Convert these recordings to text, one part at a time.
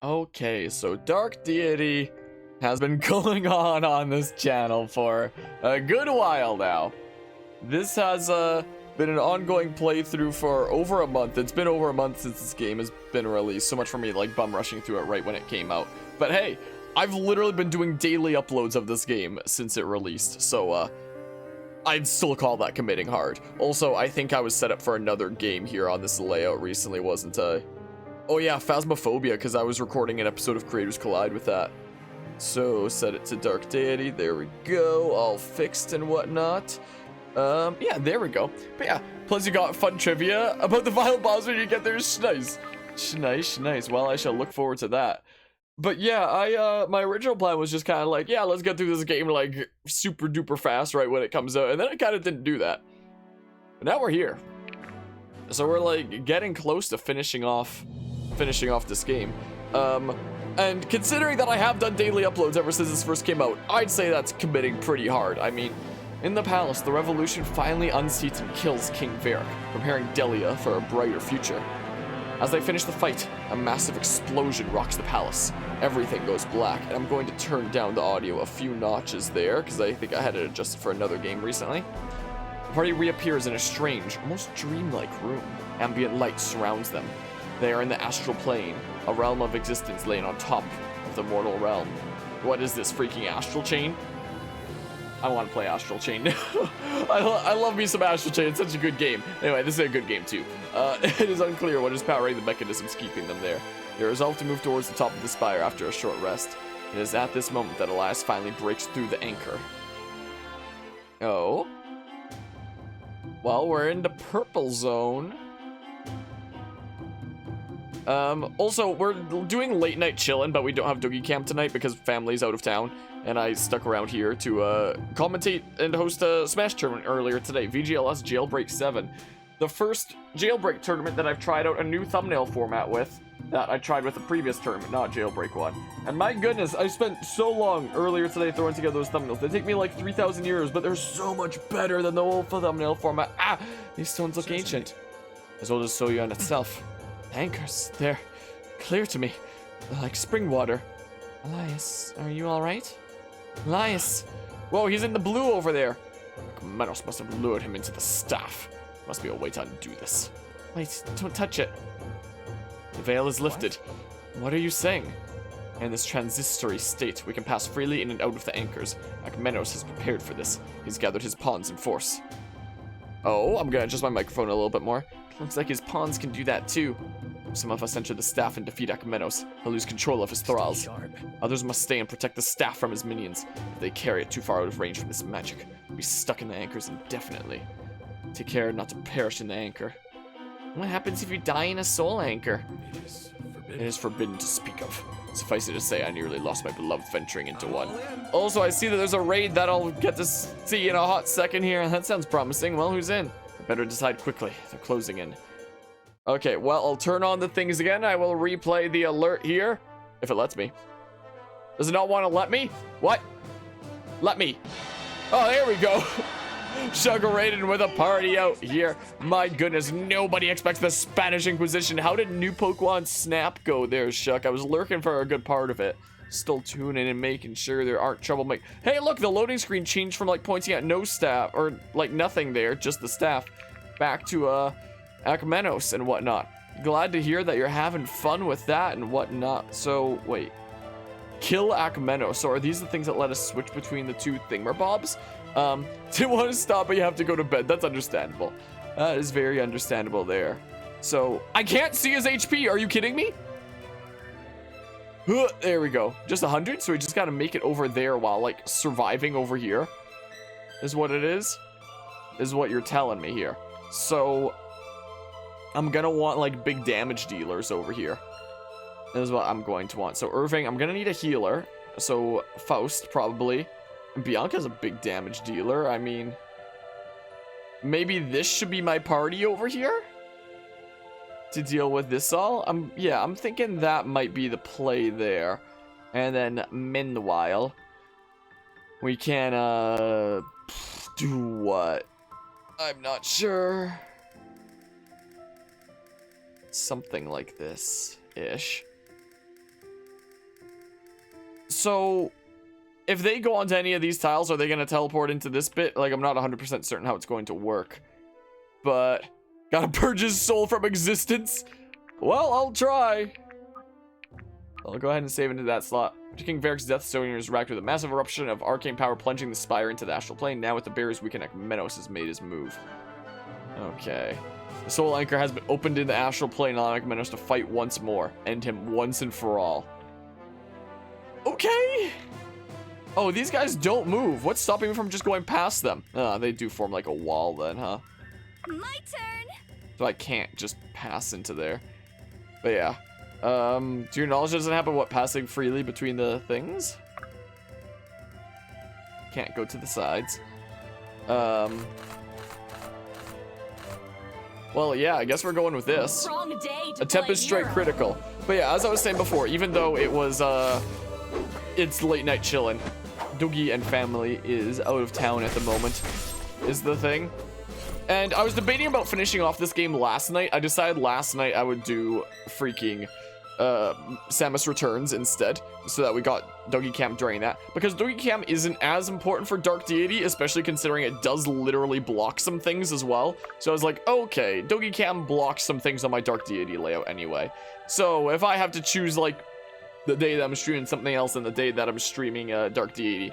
Okay, so Dark Deity has been going on this channel for a good while now. This has been an ongoing playthrough for over a month. It's been over a month since this game has been released. So much for me like bum rushing through it right when it came out. But hey, I've literally been doing daily uploads of this game since it released. So I'd still call that committing hard. Also, I think I was set up for another game here on this layout recently, wasn't I? Oh yeah, Phasmophobia, because I was recording an episode of Creators Collide with that. So, set it to Dark Deity, there we go, all fixed and whatnot. Yeah, there we go. But yeah, plus you got fun trivia about the final boss when you get there, nice. Nice. Well, I shall look forward to that. But yeah, my original plan was just kind of like, yeah, let's get through this game like super duper fast right when it comes out, and then I kind of didn't do that. But now we're here. So we're like getting close to finishing off this game. And considering that I have done daily uploads ever since this first came out, I'd say that's committing pretty hard. I mean, in the palace, the revolution finally unseats and kills King Varric, preparing Delia for a brighter future. As they finish the fight, a massive explosion rocks the palace. Everything goes black, and I'm going to turn down the audio a few notches there, because I think I had it adjusted for another game recently. The party reappears in a strange, almost dreamlike room. Ambient light surrounds them. They are in the astral plane, a realm of existence laying on top of the mortal realm. What is this freaking astral chain? I want to play Astral Chain. I love me some Astral Chain. It's such a good game. Anyway, this is a good game too. It is unclear what is powering the mechanisms keeping them there. They resolve to move towards the top of the spire after a short rest. It is at this moment that Elias finally breaks through the anchor. Oh. Well, we're in the purple zone. Also, we're doing late night chillin', but we don't have Doogie Camp tonight because family's out of town, and I stuck around here to commentate and host a Smash tournament earlier today, VGLS Jailbreak 7. The first Jailbreak tournament that I've tried out a new thumbnail format with, that I tried with the previous tournament, not Jailbreak 1. And my goodness, I spent so long earlier today throwing together those thumbnails. They take me like 3,000 years, but they're so much better than the old thumbnail format. Ah, these stones look ancient. As old as Soyun itself. Anchors, they're clear to me, like spring water. Elias, are you alright? Elias! Whoa, he's in the blue over there. Menos must have lured him into the staff. Must be a way to undo this. Wait, don't touch it. The veil is lifted. What are you saying? In this transitory state, we can pass freely in and out of the anchors. Akmenos has prepared for this. He's gathered his pawns in force. Oh, I'm gonna adjust my microphone a little bit more. Looks like his pawns can do that too. Some of us enter the staff and defeat Akmenos. He'll lose control of his thralls. Others must stay and protect the staff from his minions. If they carry it too far out of range from this magic, we'll be stuck in the anchors indefinitely. Take care not to perish in the anchor. What happens if you die in a soul anchor? It is forbidden to speak of. Suffice it to say, I nearly lost my beloved venturing into one. Also, I see that there's a raid that I'll get to see in a hot second here. That sounds promising. Well, who's in? I better decide quickly. They're closing in. Okay, well, I'll turn on the things again. I will replay the alert here, if it lets me. Does it not want to let me? What? Let me. Oh, there we go. Sugar Raiden with a party out here. My goodness, nobody expects the Spanish Inquisition. How did new Pokemon Snap go there, Shuck? I was lurking for a good part of it. Still tuning and making sure there aren't trouble. Hey, look, the loading screen changed from like pointing at no staff, or like nothing there, just the staff, back to Akmenos and whatnot. Glad to hear that you're having fun with that and whatnot. So, wait. Kill Akmenos. So are these the things that let us switch between the two thingamabobs? Didn't want to stop, but you have to go to bed. That's understandable. That is very understandable there. So, I can't see his HP. Are you kidding me? There we go. Just 100? So we just got to make it over there while, like, surviving over here. Is what it is? Is what you're telling me here. So, I'm going to want, like, big damage dealers over here. That is what I'm going to want. So, Irving, I'm going to need a healer. So, Faust, probably. Bianca's a big damage dealer. I mean, maybe this should be my party over here to deal with this all. I'm thinking that might be the play there. And then meanwhile, we can do what? I'm not sure. Something like this ish. So, if they go onto any of these tiles, are they going to teleport into this bit? Like, I'm not 100% certain how it's going to work. But, gotta purge his soul from existence. Well, I'll try. I'll go ahead and save into that slot. King Varric's Death Stone is racked with a massive eruption of arcane power, plunging the spire into the astral plane. Now with the barriers we connect, Menos has made his move. Okay. The soul anchor has been opened in the astral plane, allowing Menos to fight once more. End him once and for all. Okay. Oh, these guys don't move. What's stopping me from just going past them? They do form like a wall then, huh? My turn. So I can't just pass into there. But yeah. To your knowledge, doesn't happen what passing freely between the things? Can't go to the sides. Well, yeah, I guess we're going with this. A Tempest Strike critical. But yeah, as I was saying before, even though it was, it's late night chillin', Doogie and family is out of town at the moment, is the thing. And I was debating about finishing off this game last night. I decided last night I would do freaking Samus Returns instead, so that we got Doogie Camp during that. Because Doogie Camp isn't as important for Dark Deity, especially considering it does literally block some things as well. So I was like, okay, Doogie Camp blocks some things on my Dark Deity layout anyway. So if I have to choose, like, the day that I'm streaming something else and the day that I'm streaming Dark Deity,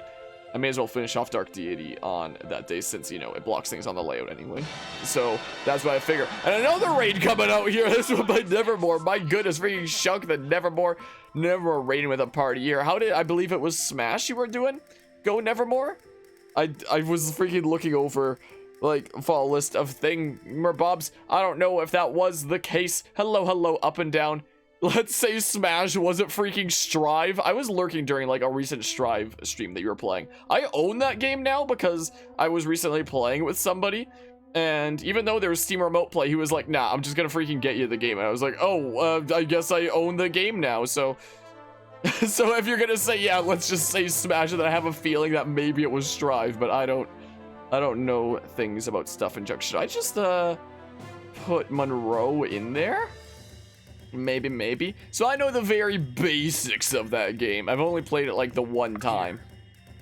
I may as well finish off Dark Deity on that day since, you know, it blocks things on the layout anyway. So, that's what I figure. And another raid coming out here. This one by Nevermore. My goodness, freaking Shunk the Nevermore raiding with a party here. How did, I believe it was Smash you were doing? Go Nevermore? I was freaking looking over, like, follow list of thingamabobs. I don't know if that was the case. Hello, up and down. Let's say Smash wasn't freaking Strive. I was lurking during like a recent Strive stream that you were playing. I own that game now because I was recently playing with somebody. And even though there was Steam Remote Play, he was like, nah, I'm just gonna freaking get you the game. And I was like, oh, I guess I own the game now. So, so if you're gonna say, yeah, let's just say Smash, then I have a feeling that maybe it was Strive, but I don't know things about stuff in Junk. Should I just, put Monroe in there? Maybe. So I know the very basics of that game. I've only played it like the one time,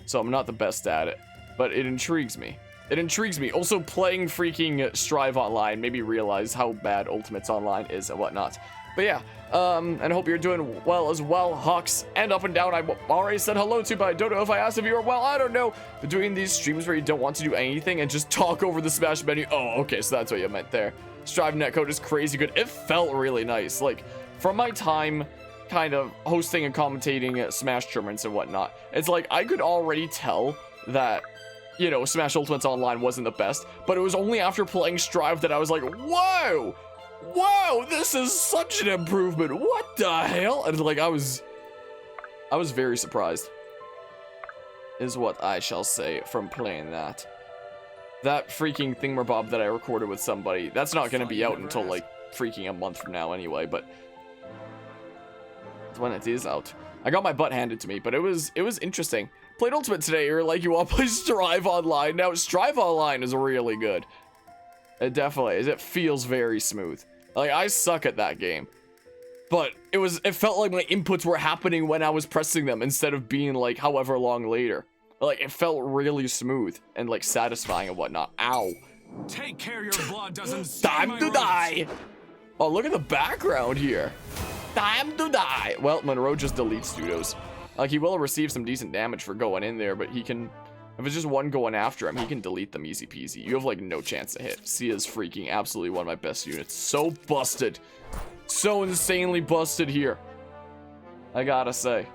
so I'm not the best at it, but it intrigues me. Also, playing freaking Strive Online made me realize how bad Ultimates Online is and whatnot. But yeah, and I hope you're doing well as well, Hawks, and Up and Down. I already said hello to, but I don't know if I asked if you were well. I don't know. But doing these streams where you don't want to do anything and just talk over the Smash menu. Oh, okay, so that's what you meant there. Strive netcode is crazy good. It felt really nice. Like, from my time kind of hosting and commentating Smash tournaments and whatnot, it's like I could already tell that, you know, Smash Ultimates Online wasn't the best, but it was only after playing Strive that I was like, whoa, this is such an improvement. What the hell? And like, I was very surprised, is what I shall say from playing that. That freaking thingamabob that I recorded with somebody, that's not going to be out until like freaking a month from now anyway, but when it is out. I got my butt handed to me, but it was interesting. Played Ultimate today, you're like, you want to play Strive Online? Now, Strive Online is really good. It definitely is. It feels very smooth. Like, I suck at that game. But it felt like my inputs were happening when I was pressing them instead of being like however long later. Like, it felt really smooth and like satisfying and whatnot. Ow. Take care your blood doesn't Time to die. Oh, look at the background here. Time to die. Well, Monroe just deletes pseudos. Like, he will receive some decent damage for going in there, but he can, if it's just one going after him, he can delete them easy peasy. You have like no chance to hit. Sia's freaking absolutely one of my best units. So busted. So insanely busted here, I gotta say.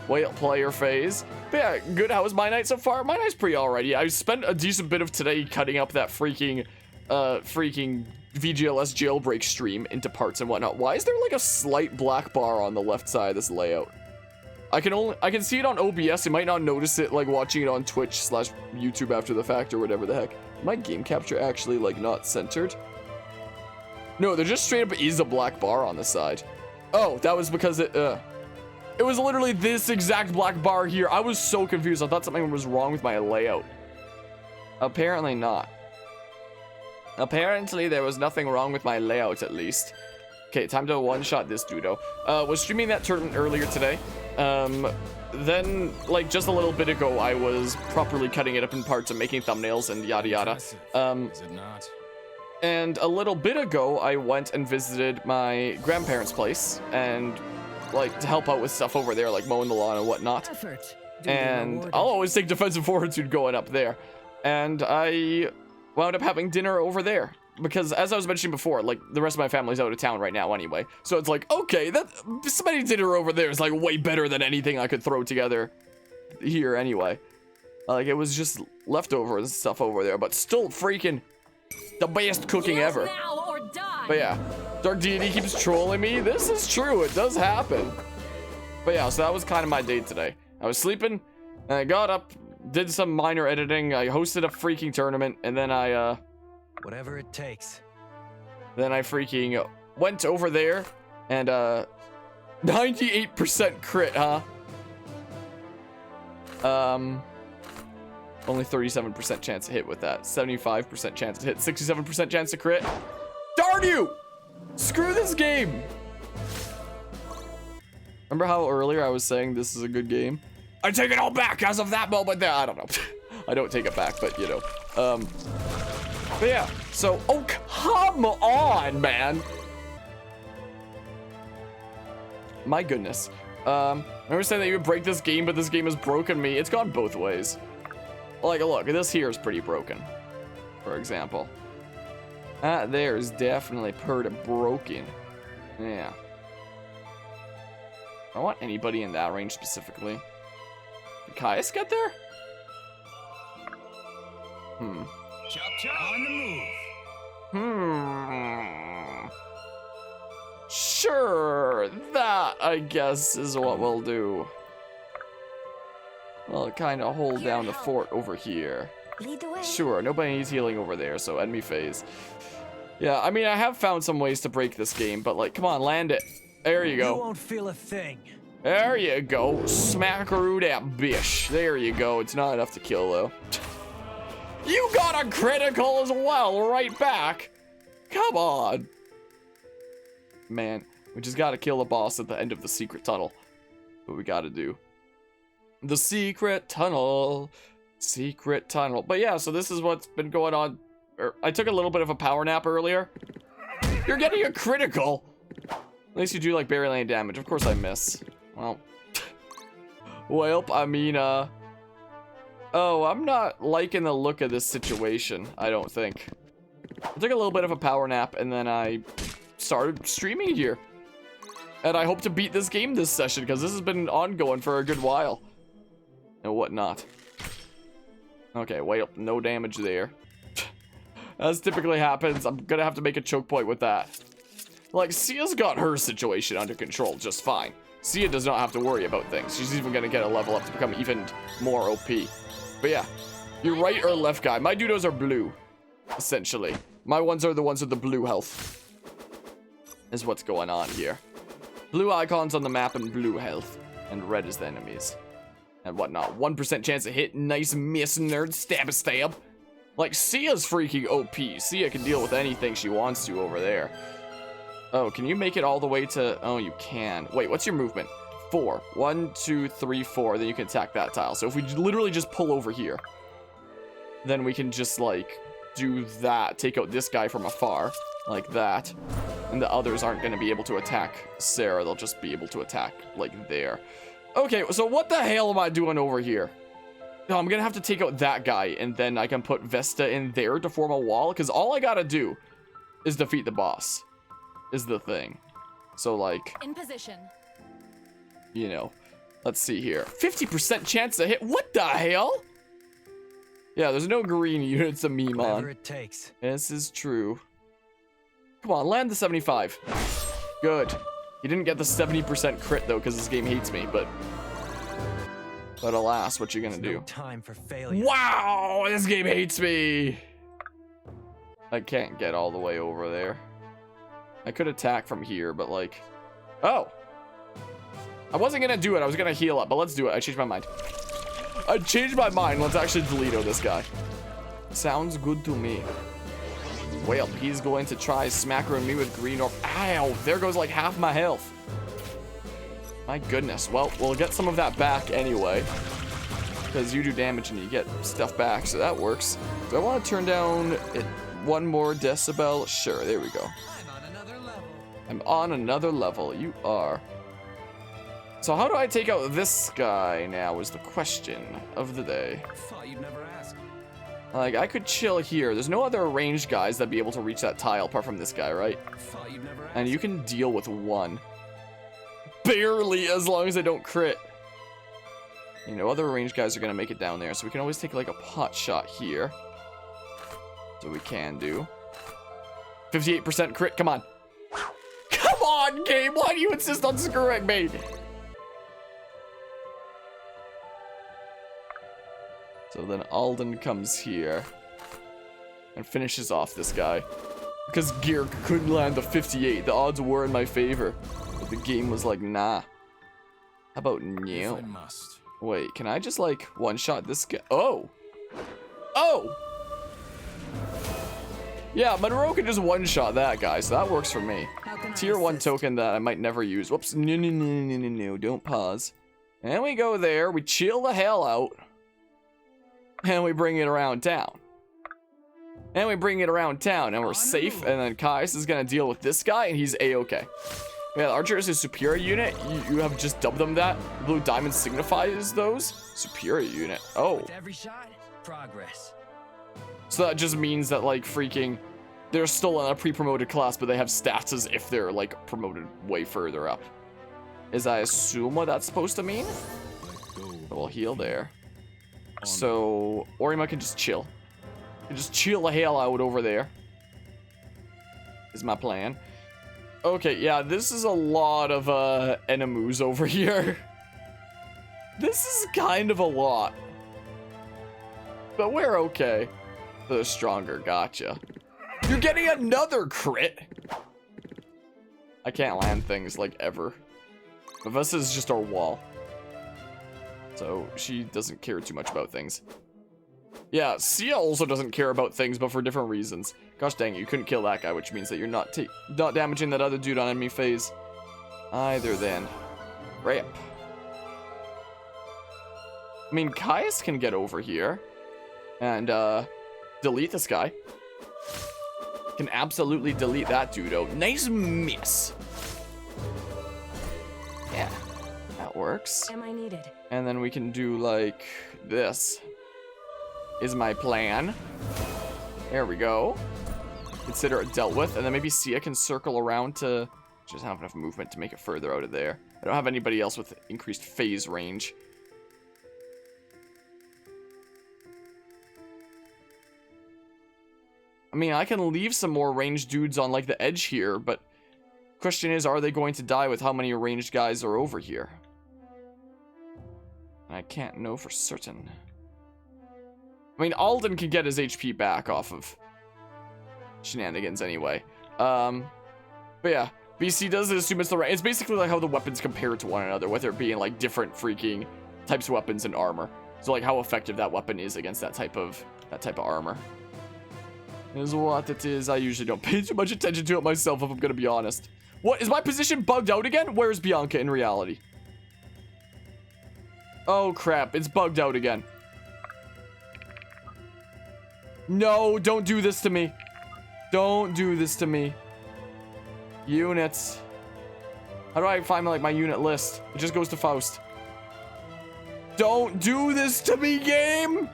Wait, player phase. But yeah, good. How was my night so far? My night's pretty alright. Yeah, I spent a decent bit of today cutting up that freaking VGLS jailbreak stream into parts and whatnot. Why is there like a slight black bar on the left side of this layout? I can see it on OBS. You might not notice it like watching it on Twitch/YouTube after the fact or whatever the heck. My game capture actually like not centered? No, there just straight up is a black bar on the side. Oh, that was because it was literally this exact black bar here. I was so confused. I thought something was wrong with my layout. Apparently not. Apparently there was nothing wrong with my layout, at least. Okay, time to one-shot this dudo. Was streaming that tournament earlier today. Then, like, just a little bit ago, I was properly cutting it up in parts and making thumbnails and yada yada. Is it not? And a little bit ago, I went and visited my grandparents' place and, like, to help out with stuff over there, like mowing the lawn and whatnot. And I'll always take defensive fortitude going up there. And I wound up having dinner over there. Because, as I was mentioning before, like, the rest of my family's out of town right now anyway. So it's like, okay, that somebody dinner over there is, like, way better than anything I could throw together here anyway. Like, it was just leftovers and stuff over there, but still freaking the best cooking ever. Now or die. But yeah, Dark Deity keeps trolling me. This is true, it does happen. But yeah, so that was kind of my day today. I was sleeping, and I got up, did some minor editing, I hosted a freaking tournament, and then I, whatever it takes. Then I freaking went over there and 98% crit, huh? Only 37% chance to hit with that. 75% chance to hit. 67% chance to crit. Darn you! Screw this game! Remember how earlier I was saying this is a good game? I take it all back as of that moment there. I don't know. I don't take it back, but you know. But yeah, so, oh, come on, man. My goodness. Remember saying that you would break this game, but this game has broken me. It's gone both ways. Like, look, this here is pretty broken, for example. That there is definitely pretty broken. Yeah. I want anybody in that range specifically. Did Caius get there? Chop chop on the move. Sure, that I guess is what we'll do. I'll kind of hold down the fort over here. Lead the way. Sure, nobody needs healing over there, so enemy phase. Yeah, I mean, I have found some ways to break this game, but like, come on, land it. There you You go. won't feel a thing. There you go. Smackaroo that bish. There you go. It's not enough to kill, though. You got a critical as well, right back. Come on. Man, we just gotta kill the boss at the end of the secret tunnel. What we gotta do. The secret tunnel. Secret tunnel. But yeah, so this is what's been going on. I took a little bit of a power nap earlier. You're getting a critical. At least you do like barely any damage. Of course I miss. Well. Well, I mean, oh, I'm not liking the look of this situation, I don't think. I took a little bit of a power nap and then I started streaming here. And I hope to beat this game this session because this has been ongoing for a good while. And whatnot. Okay, wait, no damage there. As typically happens, I'm gonna have to make a choke point with that. Like, Sia's got her situation under control just fine. Sia does not have to worry about things. She's even gonna get a level up to become even more OP. But yeah, your right or left guy. My dudos are blue, essentially. My ones are the ones with the blue health. Is what's going on here. Blue icons on the map and blue health. And red is the enemies. And whatnot. 1% chance to hit. Nice miss, nerd. Stab a stab. Like, Sia's freaking OP. Sia can deal with anything she wants to over there. Oh, can you make it all the way to... Oh, you can. Wait, what's your movement? 4. 1, 2, 3, 4. Then you can attack that tile. So if we literally just pull over here, then we can just, like, do that. Take out this guy from afar. Like that. And the others aren't going to be able to attack Sarah. They'll just be able to attack, like, there. Okay, so what the hell am I doing over here? No, I'm going to have to take out that guy, and then I can put Vesta in there to form a wall, because all I got to do is defeat the boss, is the thing. So, like... In position. You know, let's see here. 50% chance to hit. What the hell? Yeah, there's no green units to meme Whatever on. it takes. This is true. Come on, land the 75. Good. He didn't get the 70% crit, though, because this game hates me, but alas, what you gonna do? No time for failure. Wow, this game hates me. I can't get all the way over there. I could attack from here, but like... Oh! I wasn't gonna do it, I was gonna heal up, but let's do it. I changed my mind. I changed my mind. Let's actually delete this guy. Sounds good to me. Well, he's going to try smackering me with green orb. Ow! There goes like half my health. My goodness. Well, we'll get some of that back anyway. Because you do damage and you get stuff back, so that works. Do I want to turn down it 1 more decibel? Sure, there we go. I'm on another level. I'm on another level. You are. So how do I take out this guy now is the question of the day. Thought you'd never ask. Like, I could chill here. There's no other ranged guys that'd be able to reach that tile apart from this guy, right? Thought you'd never ask. And you can deal with 1. Barely, as long as I don't crit. You know, other ranged guys are going to make it down there, so we can always take, like, a pot shot here. So we can do. 58% crit, come on. Come on, game! Why do you insist on screwing me? So then Alden comes here and finishes off this guy. Because Gear couldn't land the 58. The odds were in my favor. But the game was like, nah. How about If no? I must. Wait, can I just like one-shot this guy? Oh! Oh! Yeah, Monroe can just one-shot that guy, so that works for me. Tier 1 token that I might never use. Whoops. No. Don't pause. And we go there. We chill the hell out. And we bring it around town. And we bring it around town. And we're safe. And then Kais is going to deal with this guy. And he's A-okay. Yeah, Archer is a superior unit. You have just dubbed them that. Blue diamond signifies those. Superior unit. Oh. With every shot, progress. So that just means that, like, freaking... They're still in a pre-promoted class, but they have stats as if they're, like, promoted way further up. Is I assume what that's supposed to mean? We'll heal there. So, Orima can just chill. Can just chill the hell out over there. Is my plan. Okay, yeah, this is a lot of, enemies over here. This is kind of a lot. But we're okay. The stronger, gotcha. You're getting another crit! I can't land things, like, ever. Mavessa is just our wall. So, she doesn't care too much about things. Yeah, Sia also doesn't care about things, but for different reasons. Gosh dang it, you couldn't kill that guy, which means that you're not damaging that other dude on enemy phase. Either then. Rip. I mean, Caius can get over here. And, delete this guy. Can absolutely delete that dude-o. Nice miss. Yeah, that works. Am I needed? And then we can do like this. Is my plan. There we go. Consider it dealt with. And then maybe Sia can circle around to just have enough movement to make it further out of there. I don't have anybody else with increased phase range. I mean, I can leave some more ranged dudes on like the edge here, but question is, are they going to die with how many ranged guys are over here? I can't know for certain. I mean, Alden can get his HP back off of shenanigans anyway. But yeah, BC does assume it's the right. It's basically like how the weapons compare to one another, with it being like different freaking types of weapons and armor. So like how effective that weapon is against that type of armor. Is what it is. I usually don't pay too much attention to it myself, if I'm gonna be honest. What, is my position bugged out again? Where's Bianca in reality? Oh crap, it's bugged out again. No, don't do this to me. Don't do this to me. Units. How do I find like my unit list? It just goes to Faust. Don't do this to me, game!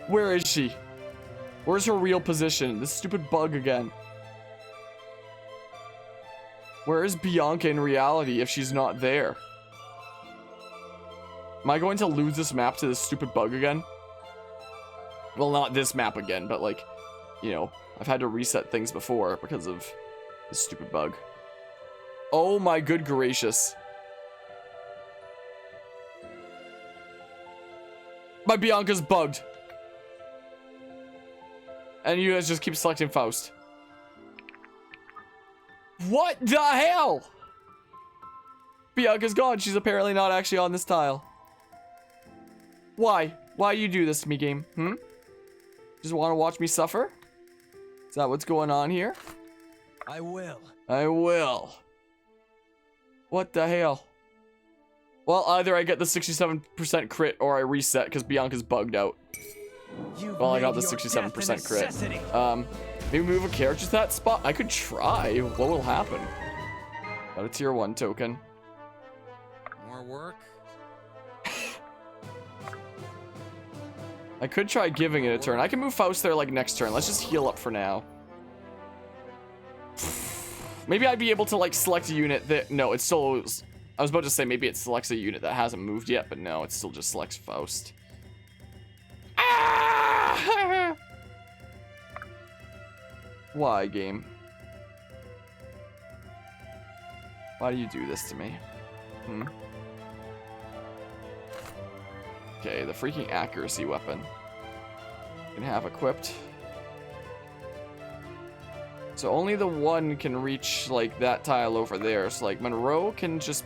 Where is she? Where's her real position? This stupid bug again. Where is Bianca in reality if she's not there? Am I going to lose this map to this stupid bug again? Well, not this map again, but like, you know, I've had to reset things before because of this stupid bug. Oh my good gracious. My Bianca's bugged. And you guys just keep selecting Faust. What the hell? Bianca's gone. She's apparently not actually on this tile. Why? Why you do this to me, game? Just want to watch me suffer? Is that what's going on here? I will. I will. What the hell? Well, either I get the 67% crit or I reset because Bianca's bugged out. Well, I got the 67% crit. Maybe move a character to that spot? I could try. What will happen? Got a tier 1 token. More work? I could try giving it a turn. I can move Faust there like next turn. Let's just heal up for now. Maybe I'd be able to like select a unit that... No, it's still... I was about to say maybe it selects a unit that hasn't moved yet, but no, it still just selects Faust. Ah! Why, game? Why do you do this to me? Okay, the freaking accuracy weapon. Can have equipped. So only the one can reach like that tile over there. So like Monroe can just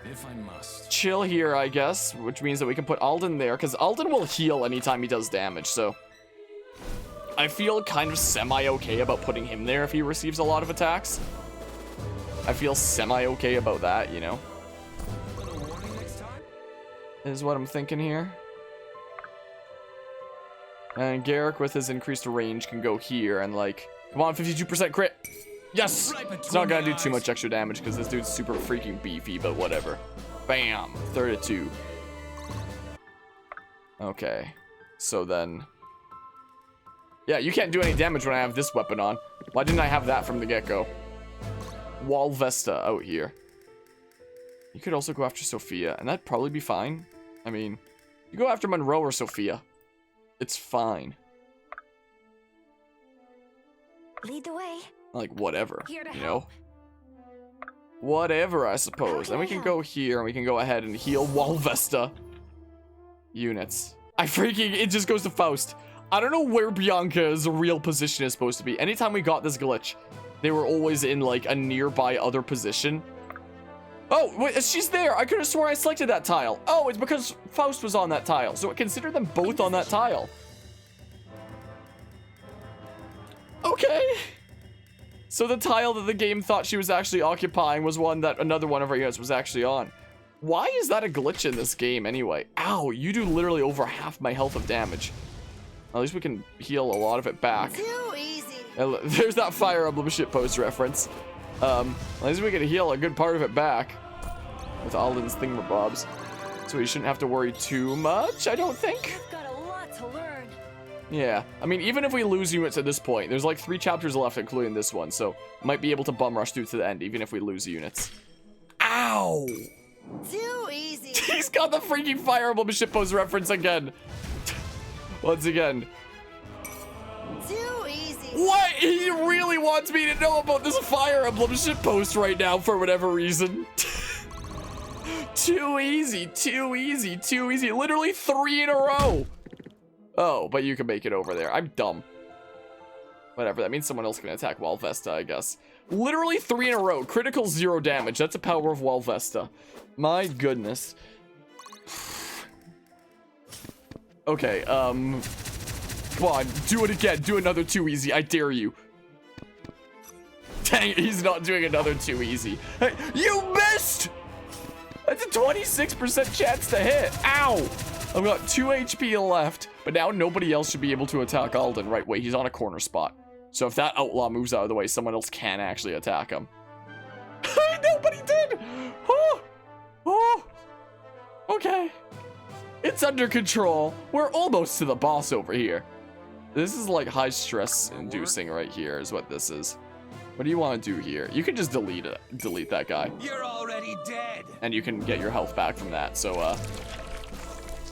If I must. chill here, I guess, which means that we can put Alden there because Alden will heal anytime he does damage. So I feel kind of semi-okay about putting him there if he receives a lot of attacks. I feel semi-okay about that, you know. Little warning next time? Is what I'm thinking here. And Garrick with his increased range can go here and like, come on, 52% crit. Yes! Right It's not gonna do too between the much extra damage because this dude's super freaking beefy, but whatever. Bam! 32. Okay. So then... Yeah, you can't do any damage when I have this weapon on. Why didn't I have that from the get-go? Wall Vesta out here. You could also go after Sophia, and that'd probably be fine. I mean, you go after Monroe or Sophia. It's fine. Lead the way. Like, whatever, Here to you know? help. Whatever, I suppose. How Then we can I can go here, and we can go ahead and heal Wall Vesta units. It just goes to Faust. I don't know where Bianca's real position is supposed to be. Anytime we got this glitch, they were always in, like, a nearby other position. Oh, wait, she's there. I could have sworn I selected that tile. Oh, it's because Faust was on that tile. So consider them both on that tile. Okay. So the tile that the game thought she was actually occupying was one that another one of our units was actually on. Why is that a glitch in this game anyway? Ow, you do literally over half my health of damage. At least we can heal a lot of it back. Too easy. There's that Fire Emblem shitpost reference. At least we can heal a good part of it back with Alden's thingamabobs. So we shouldn't have to worry too much, I don't think. I've got a lot to learn. Yeah, I mean, even if we lose units at this point, there's like 3 chapters left, including this one, so might be able to bum rush through to the end, even if we lose units. Ow! Too easy. He's got the freaking Fire Emblem shitpost reference again. Once again. Too easy. What? He really wants me to know about this Fire Emblem shitpost right now for whatever reason. Too easy, too easy, too easy. Literally 3 in a row. Oh, but you can make it over there. I'm dumb. Whatever, that means someone else can attack Wall Vesta, I guess. Literally 3 in a row. Critical 0 damage. That's the power of Wall Vesta. My goodness. Okay, come on, do it again. Do another too easy. I dare you. Dang it, he's not doing another too easy. Hey, you missed! That's a 26% chance to hit. Ow! I've got 2 HP left, but now nobody else should be able to attack Alden. Right, wait, he's on a corner spot. So if that outlaw moves out of the way, someone else can actually attack him. Nobody did! Oh! Oh! Okay. It's under control. We're almost to the boss over here. This is like high stress inducing right here is what this is. What do you want to do here? You can just delete that guy. You're already dead. And you can get your health back from that. So,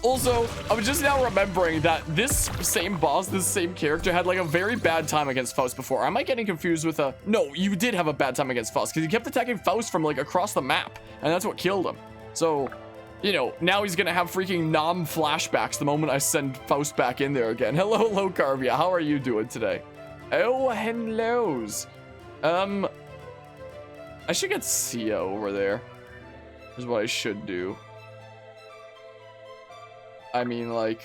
also, I was just now remembering that this same boss, this same character had like a very bad time against Faust before. Am I getting confused with no, you did have a bad time against Faust because he kept attacking Faust from like across the map. And that's what killed him. So, you know, now he's gonna have freaking Nom flashbacks the moment I send Faust back in there again. Hello, Carvia. How are you doing today? Oh, hellos. I should get Sia over there. Is what I should do. I mean, like...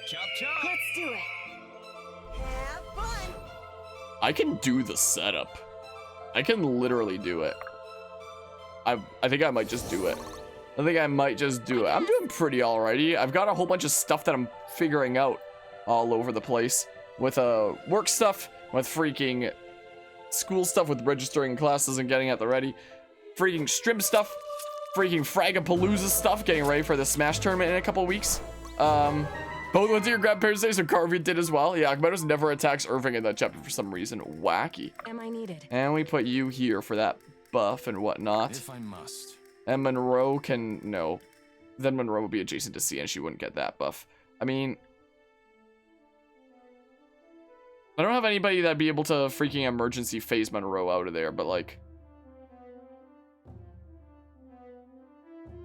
Chop chop. Let's do it. Have fun. I can do the setup. I can literally do it. I think I might just do it. I think I might just do it. I'm doing pretty alrighty. I've got a whole bunch of stuff that I'm figuring out all over the place. With work stuff, with freaking school stuff, with registering classes and getting at the ready. Freaking stream stuff. Freaking Fragapalooza stuff, getting ready for the Smash tournament in a couple weeks. Both went to your grandparents' day, so Carvey did as well. Yeah, Akmedos never attacks Irving in that chapter for some reason. Wacky. Am I needed? And we put you here for that buff and whatnot. If I must. And Monroe can... No. Then Monroe would be adjacent to C and she wouldn't get that buff. I mean... I don't have anybody that'd be able to freaking emergency phase Monroe out of there, but like...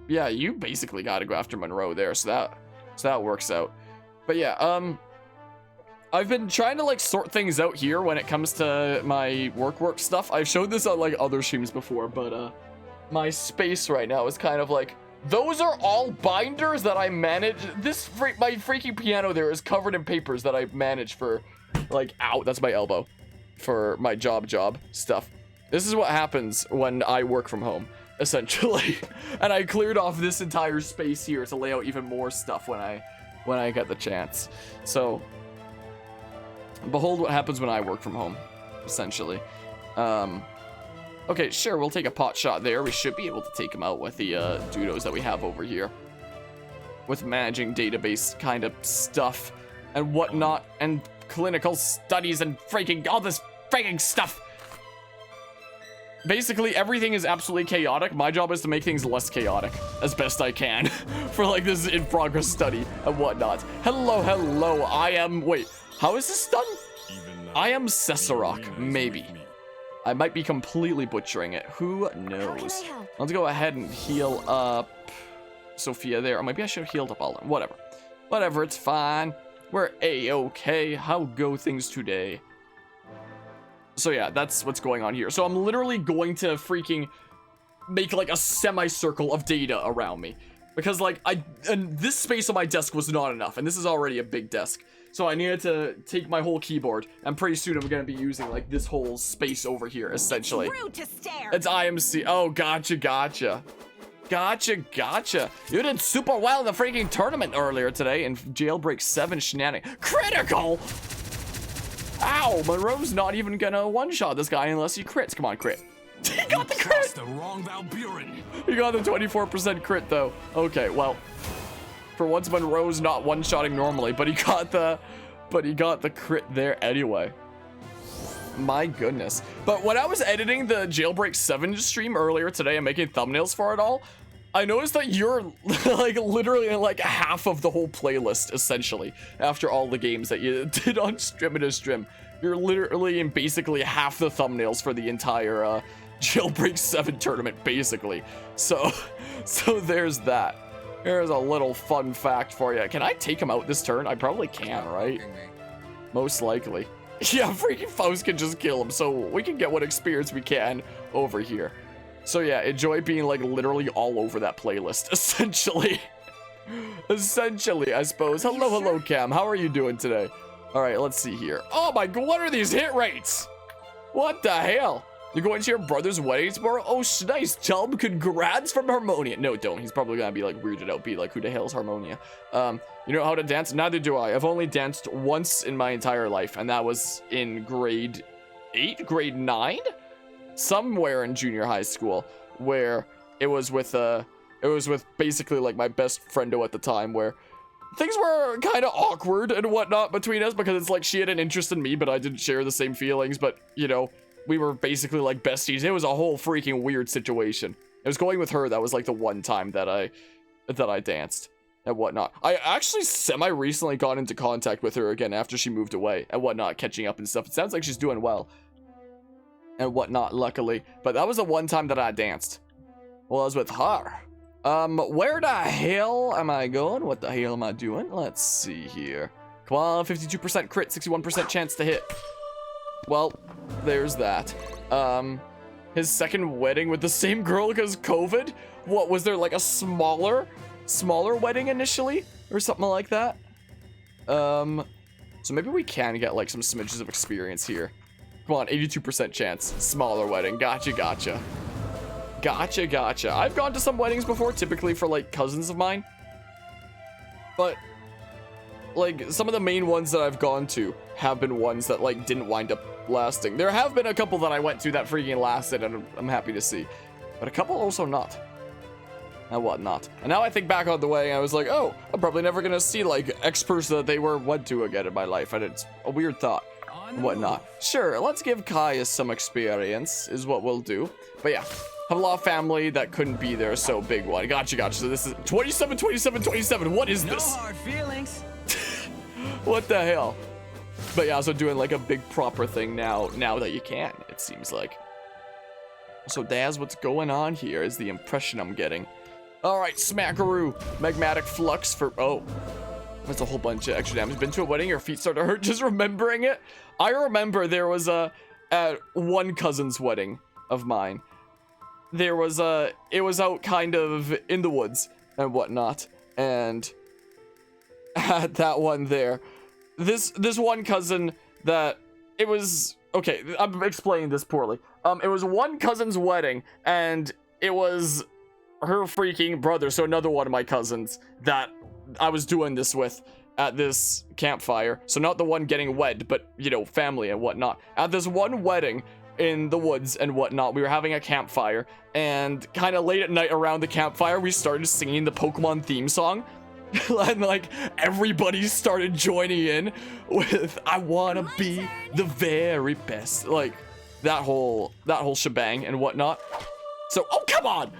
Yeah, you basically gotta go after Monroe there, so that works out. But yeah, I've been trying to like sort things out here when it comes to my work stuff. I've showed this on like other streams before, but my space right now is kind of like, those are all binders that I manage. My freaking piano there is covered in papers that I manage for like, ow, that's my elbow, for my job stuff. This is what happens when I work from home, essentially. And I cleared off this entire space here to lay out even more stuff when I get the chance. So behold what happens when I work from home, essentially. Okay, sure, we'll take a pot shot there. We should be able to take him out with the dudos that we have over here, with managing database kind of stuff and whatnot, and clinical studies and freaking all this freaking stuff. Basically, everything is absolutely chaotic. My job is to make things less chaotic as best I can for like this in progress study and whatnot. Hello, I am, wait, how is this done? I am Cesarok, maybe. I might be completely butchering it. Who knows? Let's go ahead and heal up Sophia there. Or maybe I should have healed up all of them. Whatever. Whatever, it's fine. We're A-okay. How go things today? So yeah, that's what's going on here. So I'm literally going to freaking make like a semicircle of data around me. Because like, and this space on my desk was not enough. And this is already a big desk. So I needed to take my whole keyboard, and pretty soon I'm gonna be using like this whole space over here, essentially. It's rude to stare. It's IMC. Oh, gotcha. You did super well in the freaking tournament earlier today in Jailbreak 7 shenanigans. Critical! Ow, Monroe's not even gonna one-shot this guy unless he crits. Come on, crit. He got the crit! The wrong Valburin. He got the 24% crit though. Okay, well. For once, Monroe's not one-shotting normally, but he got the crit there anyway. My goodness. But when I was editing the Jailbreak 7 stream earlier today and making thumbnails for it all, I noticed that you're like literally in like half of the whole playlist, essentially, after all the games that you did on Stream. You're literally in basically half the thumbnails for the entire Jailbreak 7 tournament, basically. So there's that. Here's a little fun fact for you. Can I take him out this turn? I probably can, right? Most likely. Yeah, freaking Faust can just kill him, so we can get what experience we can over here. So yeah, enjoy being like literally all over that playlist, essentially. Essentially, I suppose. Hello, Cam. How are you doing today? All right, let's see here. Oh my god, what are these hit rates? What the hell? You're going to your brother's wedding tomorrow? Oh, nice. Tell him congrats from Harmonia. No, don't. He's probably gonna be like weirded out, be like, who the hell's Harmonia? You know how to dance? Neither do I. I've only danced once in my entire life, and that was in grade 8, grade 9? Somewhere in junior high school, where it was with basically like my best friendo at the time, where things were kind of awkward and whatnot between us, because it's like she had an interest in me, but I didn't share the same feelings, but, you know, we were basically like besties. It was a whole freaking weird situation. I was going with her. That was like the one time that I danced and whatnot. I actually semi-recently got into contact with her again after she moved away and whatnot, catching up and stuff. It sounds like she's doing well and whatnot, luckily. But that was the one time that I danced. Well, I was with her. Where the hell am I going? What the hell am I doing? Let's see here. Come on, 52% crit, 61% chance to hit. Well, there's that. His second wedding with the same girl because COVID? What, was there like a smaller wedding initially? Or something like that? So maybe we can get like some smidges of experience here. Come on, 82% chance. Smaller wedding. Gotcha, gotcha. Gotcha, gotcha. I've gone to some weddings before, typically for, like, cousins of mine. But, like, some of the main ones that I've gone to have been ones that, like, didn't wind up lasting. There have been a couple that I went to that freaking lasted, and I'm happy to see. But a couple also not. And whatnot. And now I think back on the way, I was like, oh, I'm probably never gonna see, like, X person that they were wed to again in my life. And it's a weird thought. And whatnot. Sure, let's give Kaya some experience, is what we'll do. But yeah, have a lot of family that couldn't be there, so big one. Gotcha, gotcha. So this is 27, 27, 27. What is this? No hard feelings. What the hell? But yeah, so doing like a big proper thing now that you can, it seems like. So Daz, what's going on here is the impression I'm getting. All right, smackaroo. Magmatic flux for, oh. That's a whole bunch of extra damage. Been to a wedding, your feet start to hurt just remembering it. I remember there was at one cousin's wedding of mine. There was it was out kind of in the woods and whatnot. And at that one there, this one cousin that it was, okay, I'm explaining this poorly. It was one cousin's wedding and it was her freaking brother. So another one of my cousins that I was doing this with at this campfire. So not the one getting wed, but, you know, family and whatnot. At this one wedding in the woods and whatnot, we were having a campfire. And kind of late at night around the campfire, we started singing the Pokemon theme song. And, like, everybody started joining in with, I wanna be the very best. Like, that whole shebang and whatnot. So, oh, come on!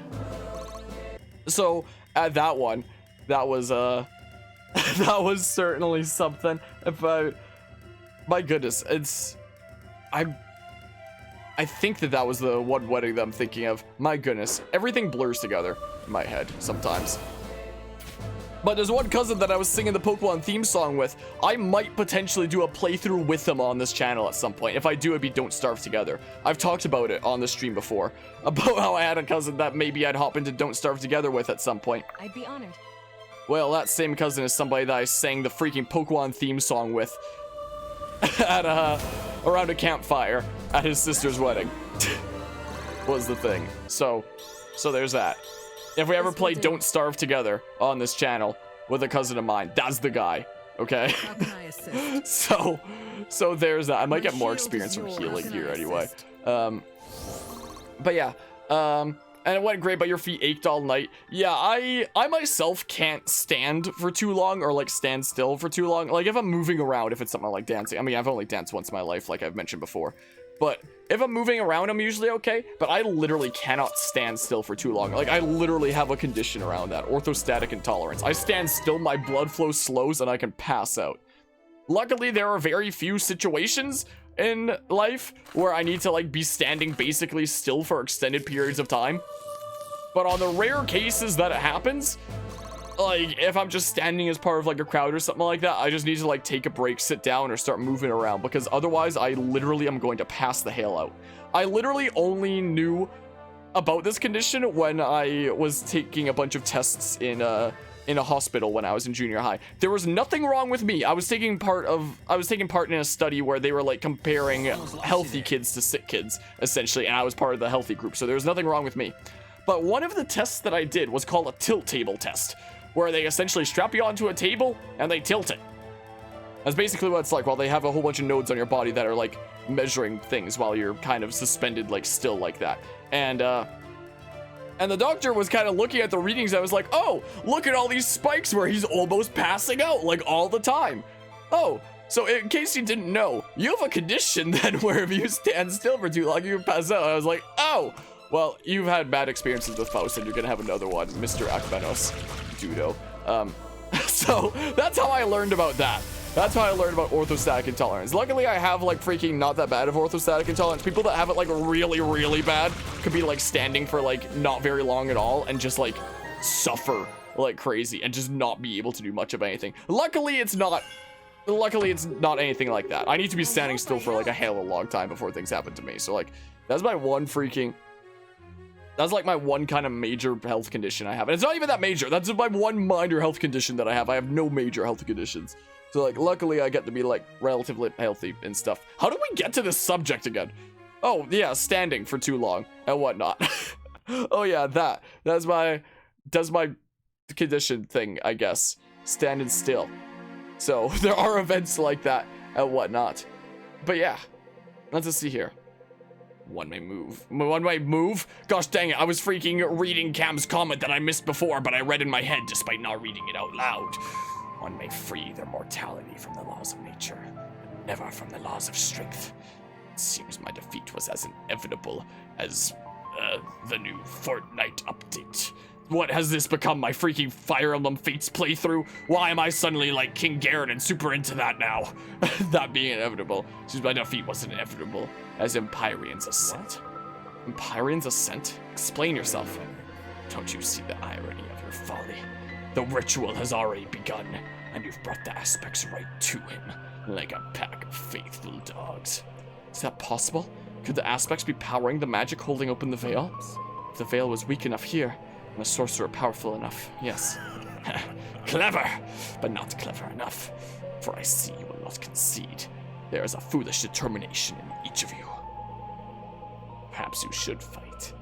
So, at that one, that was that was certainly something. About, my goodness, it's, I think that was the one wedding that I'm thinking of. My goodness, everything blurs together in my head sometimes. But there's one cousin that I was singing the Pokemon theme song with. I might potentially do a playthrough with him on this channel at some point. If I do, it'd be Don't Starve Together. I've talked about it on the stream before, about how I had a cousin that maybe I'd hop into Don't Starve Together with at some point. I'd be honored. Well, that same cousin is somebody that I sang the freaking Pokemon theme song with at around a campfire at his sister's wedding. Was the thing. So there's that. If we ever play Don't Starve Together on this channel with a cousin of mine, that's the guy. Okay. How can I assist? so there's that. I might get more experience from healing here anyway. But yeah. And it went great, but your feet ached all night. Yeah, I myself can't stand for too long or like stand still for too long. Like if I'm moving around, if it's something like dancing. I mean, I've only danced once in my life, like I've mentioned before. But if I'm moving around, I'm usually okay. But I literally cannot stand still for too long. Like I literally have a condition around that, orthostatic intolerance. I stand still, my blood flow slows, and I can pass out. Luckily, there are very few situations in life where I need to like be standing basically still for extended periods of time. But on the rare cases that it happens, like if I'm just standing as part of like a crowd or something like that, I just need to like take a break, sit down, or start moving around, because otherwise I literally am going to pass the hell out. I literally only knew about this condition when I was taking a bunch of tests in a hospital when I was in junior high. There was nothing wrong with me. I was taking part in a study where they were like comparing healthy kids to sick kids, essentially, and I was part of the healthy group, so there was nothing wrong with me. But one of the tests that I did was called a tilt table test, where they essentially strap you onto a table and they tilt it. That's basically what it's like, while they have a whole bunch of nodes on your body that are like measuring things while you're kind of suspended like still like that. And the doctor was kind of looking at the readings. I was like, oh, look at all these spikes where he's almost passing out like all the time. Oh, so in case you didn't know, you have a condition then where if you stand still for too long, you pass out. I was like, oh, well, you've had bad experiences with Faust, and you're gonna have another one, Mr. Akmenos Judo. So that's how I learned about that. That's how I learned about orthostatic intolerance. Luckily, I have like freaking not that bad of orthostatic intolerance. People that have it like really, really bad could be like standing for like not very long at all and just like suffer like crazy and just not be able to do much of anything. Luckily, it's not anything like that. I need to be standing still for like a hell of a long time before things happen to me. So like, that's my one freaking... That's like my one kind of major health condition I have. And it's not even that major. That's my one minor health condition that I have. I have no major health conditions. So, like, luckily I get to be, like, relatively healthy and stuff. How do we get to this subject again? Oh, yeah, standing for too long and whatnot. Oh, yeah, that's my condition thing, I guess. Standing still. So, there are events like that and whatnot. But, yeah, let's just see here. One may move. Gosh dang it, I was freaking reading Cam's comment that I missed before, but I read in my head despite not reading it out loud. One may free their mortality from the laws of nature, but never from the laws of strength. It seems my defeat was as inevitable as the new Fortnite update. What has this become, my freaking Fire Emblem Fates playthrough? Why am I suddenly like King Garen and super into that now? That being inevitable. Since my defeat was inevitable as Empyrean's ascent. Empyrean's ascent? Explain yourself. Don't you see the irony of your folly? The ritual has already begun, and you've brought the aspects right to him, like a pack of faithful dogs. Is that possible? Could the aspects be powering the magic holding open the veil? If the veil was weak enough here, and the sorcerer powerful enough, yes. Clever, but not clever enough. For I see you will not concede. There is a foolish determination in each of you. Perhaps you should fight.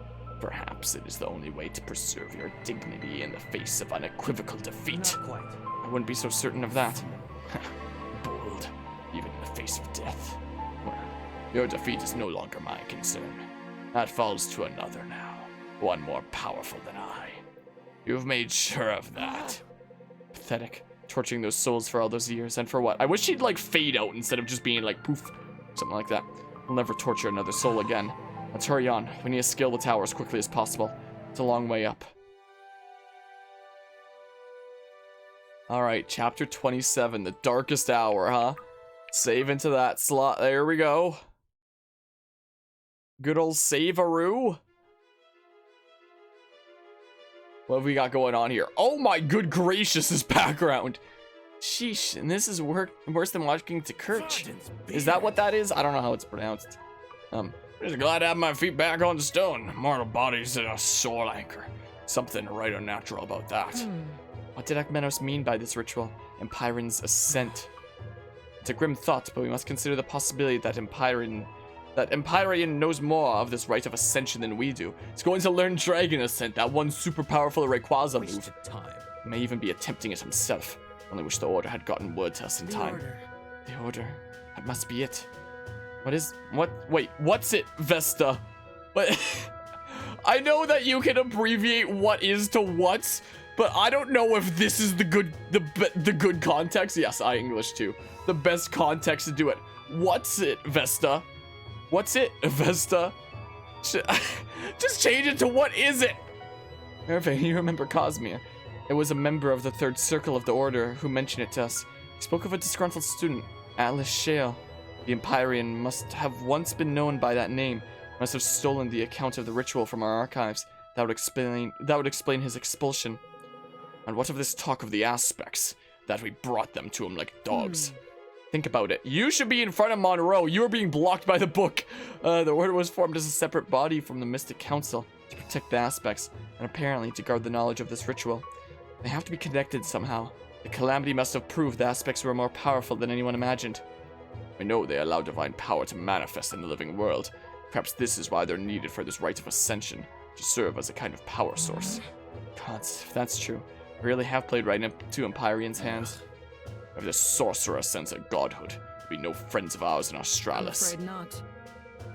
Perhaps it is the only way to preserve your dignity in the face of unequivocal defeat. Not quite. I wouldn't be so certain of that. Bold, even in the face of death. Well, your defeat is no longer my concern. That falls to another now. One more powerful than I. You've made sure of that. Pathetic. Torturing those souls for all those years, and for what? I wish she'd like fade out instead of just being like poof. Something like that. We'll never torture another soul again. Let's hurry on. We need to scale the tower as quickly as possible. It's a long way up. Alright, chapter 27, the darkest hour, huh? Save into that slot. There we go. Good old save-a-roo. What have we got going on here? Oh my good gracious, this background. Sheesh, and this is worse than walking to Kirch. Is that what that is? I don't know how it's pronounced. Just glad to have my feet back on stone. Mortal bodies in a sore anchor. Something right unnatural about that. What did Akmenos mean by this ritual? Empyrean's ascent. It's a grim thought, but we must consider the possibility that Empyrean knows more of this rite of ascension than we do. It's going to learn Dragon Ascent, that one super powerful Rayquaza move. Time. He may even be attempting it himself. Only wish the Order had gotten word to us in time. The Order. That must be it. Wait, what's it, Vesta? But I know that you can abbreviate what is to what, but I don't know if this is the good context. Yes, I English too. The best context to do it. What's it, Vesta? What's it, Vesta? Just change it to what is it? Hervé, you remember Cosmere. It was a member of the third circle of the Order who mentioned it to us. He spoke of a disgruntled student, Atlas Shale. The Empyrean must have once been known by that name. Must have stolen the account of the ritual from our archives. That would explain his expulsion. And what of this talk of the aspects? That we brought them to him like dogs. Think about it. You should be in front of Monroe. You are being blocked by the book. The Order was formed as a separate body from the Mystic Council to protect the aspects, and apparently to guard the knowledge of this ritual. They have to be connected somehow. The Calamity must have proved the aspects were more powerful than anyone imagined. We know they allow divine power to manifest in the living world. Perhaps this is why they're needed for this rite of ascension, to serve as a kind of power source. Gods, if that's true, we really have played right into Empyrean's hands. If this sorcerer ascends a godhood, there'll be no friends of ours in Australis. I'm afraid not.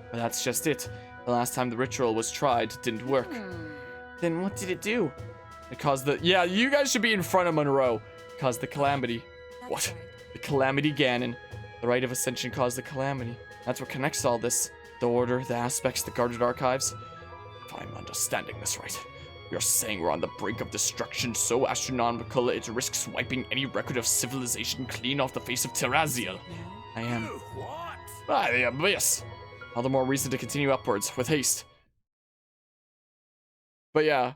But that's just it. The last time the ritual was tried, it didn't work. Then what did it do? It caused the... Yeah, you guys should be in front of Monroe. It caused the calamity. What? The calamity Ganon. The rite of ascension caused the calamity. That's what connects all this. The Order, the aspects, the guarded archives. If I'm understanding this right, you're saying we're on the brink of destruction so astronomical it risks wiping any record of civilization clean off the face of Terraziel. I am. What? The abyss. All the more reason to continue upwards, with haste. But yeah,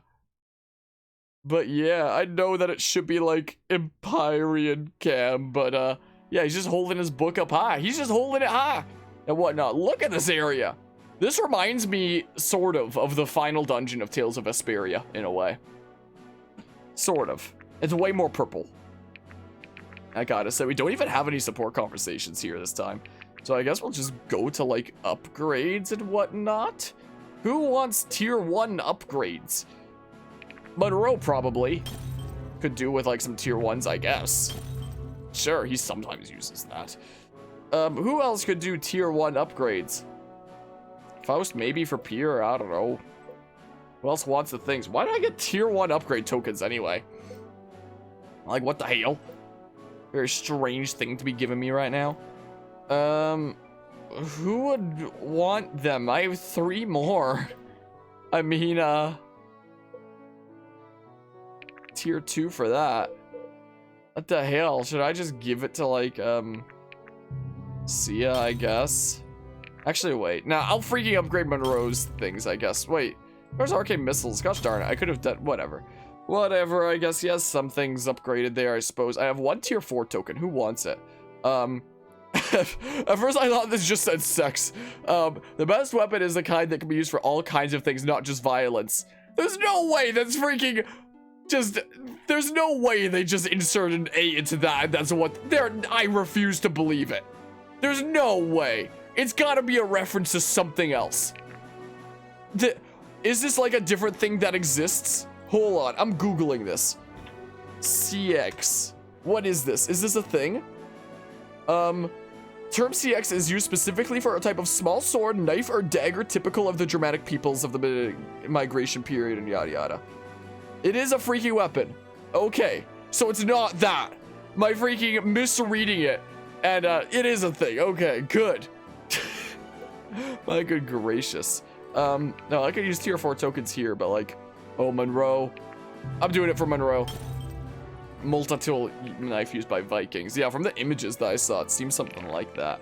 I know that it should be like Empyrean Cam, but yeah, he's just holding his book up high. He's just holding it high and whatnot. Look at this area. This reminds me, sort of the final dungeon of Tales of Vesperia, in a way. Sort of. It's way more purple. I gotta say, we don't even have any support conversations here this time. So I guess we'll just go to, like, upgrades and whatnot. Who wants tier 1 upgrades? Monroe probably could do with, like, some tier 1s, I guess. Sure, he sometimes uses that. Who else could do tier 1 upgrades? Faust maybe for Pierre, I don't know. Who else wants the things? Why did I get tier 1 upgrade tokens anyway? Like, what the hell? Very strange thing to be giving me right now. Who would want them? I have 3 more. I mean, tier 2 for that. What the hell? Should I just give it to, like, Sia, I guess? Actually, wait. Nah, I'll freaking upgrade Monroe's things, I guess. Wait, where's arcane missiles? Gosh darn it, I could have done, whatever. Whatever, I guess he has some things upgraded there, I suppose. I have 1 tier 4 token. Who wants it? At first I thought this just said sex. The best weapon is the kind that can be used for all kinds of things, not just violence. There's no way that's freaking just, there's no way they just inserted an A into that and that's what, I refuse to believe it. There's no way. It's gotta be a reference to something else. Is this like a different thing that exists? Hold on, I'm Googling this. CX. What is this? Is this a thing? Term CX is used specifically for a type of small sword, knife, or dagger typical of the Germanic peoples of the migration period and yada yada. It is a freaky weapon. Okay, so it's not that. My freaking misreading it. And it is a thing. Okay, good. My good gracious. No, I could use tier 4 tokens here, but like, oh, Monroe. I'm doing it for Monroe. Multi-tool knife used by Vikings. Yeah, from the images that I saw, it seems something like that.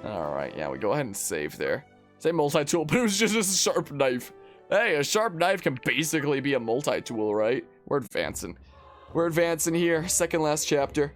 Alright, yeah, we go ahead and save there. Say multi-tool, but it was just a sharp knife. Hey, a sharp knife can basically be a multi-tool, right? We're advancing. We're advancing here. Second last chapter.